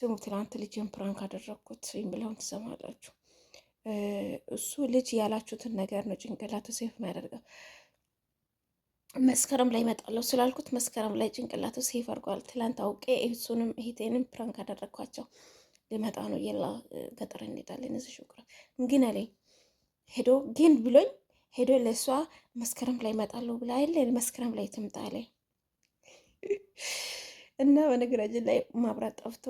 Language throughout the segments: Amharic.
ስሙ ትናንት ልጅን ፕራንክ አደረግኩት ብለውን ትሰማላችሁ። እሱ ልጅ ያላችሁትን ነገር ነው ጭንቅላቱ ሴፍ የሚያደርገው። መስከረም ላይ እመጣለሁ ስላልኩት መስከረም ላይ ጭንቅላቱ ሴፍ አድርጓል። ትላንት አውቄ እሱንም እህቴንም ፕራንክ አደረግኳቸው። ሊመጣ ነው የላ ገጠር እንሄዳለን እዚህ ሹክራ ግን አለኝ ሄዶ ግን ብሎኝ ሄዶ ለእሷ መስከረም ላይ እመጣለሁ ብላ የለ መስከረም ላይ ትምጣ አለኝ እና በነገራችን ላይ ማብራት ጠፍቶ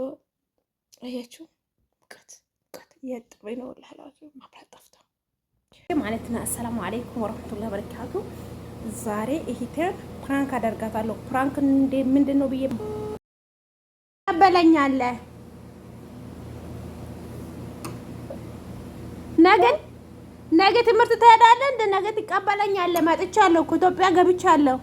አያችሁ ቃት እያጠበኝ ነው ላላችሁ ማብራት ጠፍቶ ማለት ነው። አሰላሙ አለይኩም ወረህመቱላሂ ወበረካቱ። ዛሬ እህቴ ፕራንክ አደርጋታለሁ። ፕራንክ እንደ ምንድን ነው ብዬ ተቀበለኛለህ ነገ ትምህርት ትሄዳለህ እንደ ነገ ትቀበለኛለህ። መጥቻለሁ እኮ ኢትዮጵያ ገብቻለሁ።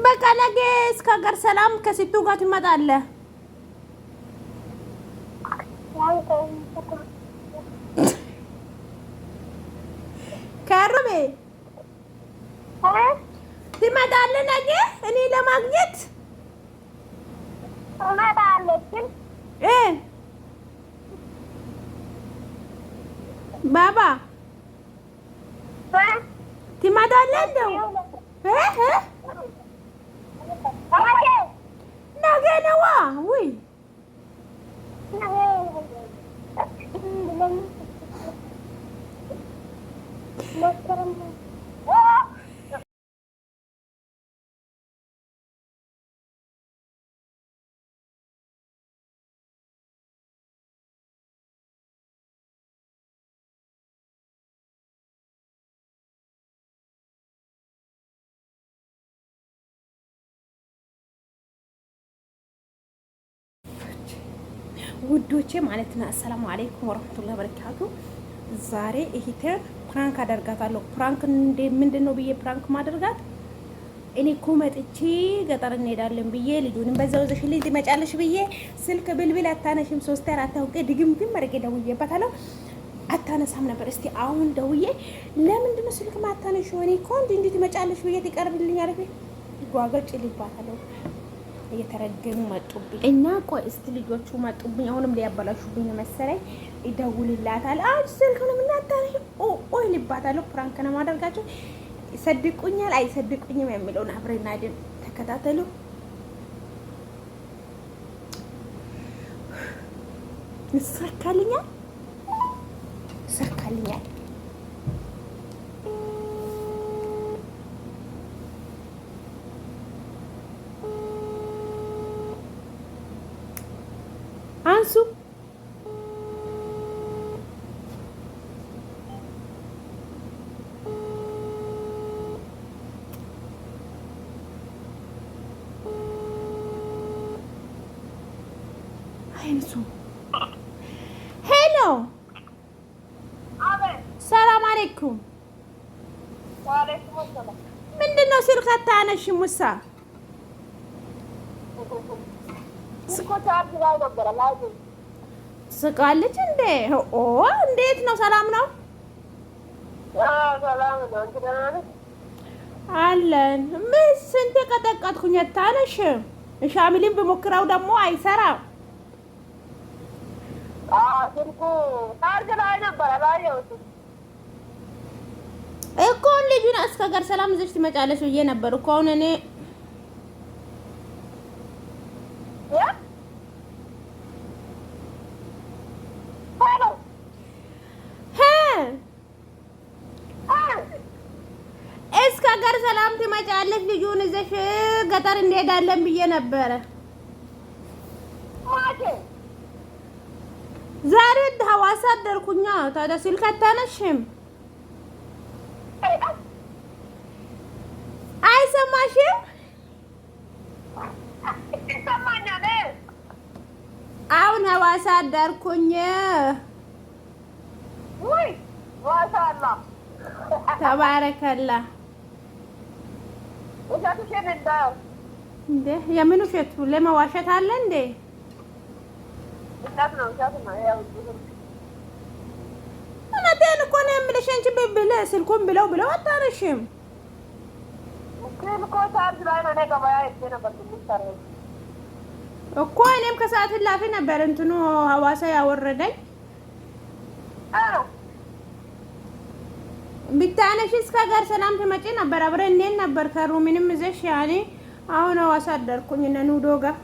በቃ ነገ እስከ ሀገር ሰላም ከሲቱ ጋር ትመጣለህ። ከሩቤ ትመጣለህ ነገ እኔ ለማግኘት ባባ ትመጣለህ እንደው ነገ ነዋ ወይ ውዶቼ ማለት ነው። አሰላሙ አለይኩም ወራህመቱላሂ ወበረካቱ። ዛሬ እህቴ ፕራንክ አደርጋታለሁ። ፕራንክ እንደ ምንድን ነው ብዬ ፕራንክ ማደርጋት እኔ እኮ መጥቼ ገጠር እንሄዳለን ብዬ ልጁንም በዛው ዘሽ ልጅ ትመጫለሽ ብዬ ስልክ ብልብል አታነሽም 3-4 አውቄ ድግምግም አድርጌ ደውዬበታለሁ። አታነሳም ነበር። እስቲ አሁን ደውዬ ለምንድን ነው ስልክ ማታነሽው? እኔ እኮ እንዴ ትመጫለሽ ብዬ ትቀርብልኛል ብዬ ጓገጭ ልባታለሁ። እየተረገሙ መጡብኝ እና ቆይ እስቲ ልጆቹ መጡብኝ። አሁንም ሊያበላሹብኝ መሰለኝ። ይደውልላታል። አጅ ስልክ ነው ምናታሪ ኦይ ልባታለሁ። ፕራንክ ነው ማደርጋቸው። ይሰድቁኛል አይሰድቁኝም የሚለውን አብረና ደም ተከታተሉ። ይሳካልኛል ይሳካልኛል። አንሱ አይንሱ። ሄሎ ሰላም አለይኩም። ወአለይኩም ሰላም። ምንድነው ስልክ አታነሺም? ሙሳ ስቃለች እንዴ? ኦ እንዴት ነው? ሰላም ነው? ሰላም ነው አለን። ምን ስንት ቀጠቀጥኩኝ አታነሽም? ሻሚሊን ብሞክረው ደግሞ አይሰራም። ስልኩ ታርግ ላይ ነበር አላየሁትም እኮ ልጁን እስከ ሀገር ሰላም ይዘሽ ትመጫለሽ ብዬ ነበር እኮ አሁን እኔ እስከ ሀገር ሰላም ትመጫለሽ ልጁን ይዘሽ ገጠር እንሄዳለን ብዬ ነበረ። ዛሬ ሐዋሳ አደርኩኛ። ታዲያ ስልክ አታነሽም? አይሰማሽም? አሁን ሐዋሳ አደርኩኝ። ወይ ማሻአላ ተባረከላ። ውሸትሽን እንዳው እንዴ የምን ውሸት? ለመዋሸት አለ እንዴ? ውሸት ነው ያው እውነቴን እኮ ነው የምልሽ። አንቺ ብለህ ስልኩን ብለው አታነሽም እኮ እኔም ከሰዓት ላፊ ነበር እንትኑ ሀዋሳ ያወረደኝ ብታነሽ እስከ ጋር ሰላም ትመጪ ነበር አብረን እንሄድ ነበር ከሩ ምንም ይዘሽ ያኔ አሁን ሀዋሳ አደርኩኝ እነ ኑዶ ጋር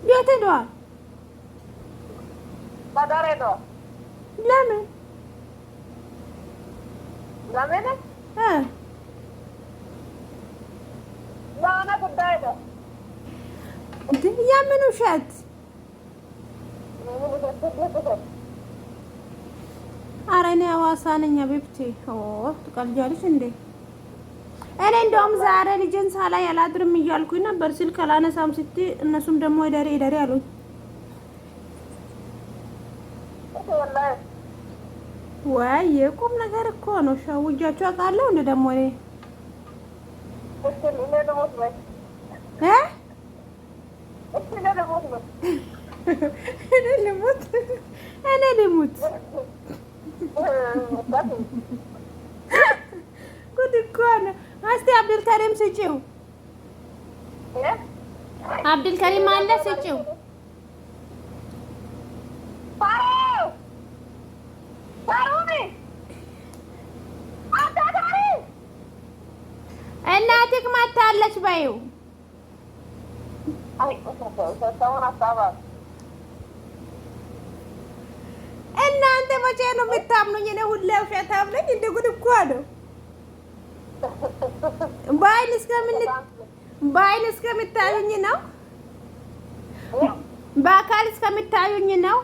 የት ሄደዋል? ለምን የምን ውሸት? ኧረ እኔ ሀዋሳ ነኝ ሀቢብቴ። ትቀልጃለሽ እንዴ? እኔ እንደውም ዛሬ ልጄን ሳላይ አላድርም እያልኩኝ ነበር ስልክ አላነሳም ስትይ እነሱም ደግሞ እደሪ እደሪ አሉኝ። ወይ ቁም ነገር እኮ ነው። ሸውጃችሁ አውቃለሁ እንደ ደግሞ እኔ እኔ ልሙት ጉድ እኮ ነው። እስኪ አብዱልከሪም ስጪው፣ አብዱልከሪም አለ ስጪው። እናትህ መታለች በይው። እናንተ መቼ ነው የምታምኑኝ? እኔ ሁሌ ውሸታም ነኝ። እንደ ጉድ እኮ ነው። በአይን እስከምታዩኝ ነው፣ በአካል እስከምታዩኝ ነው።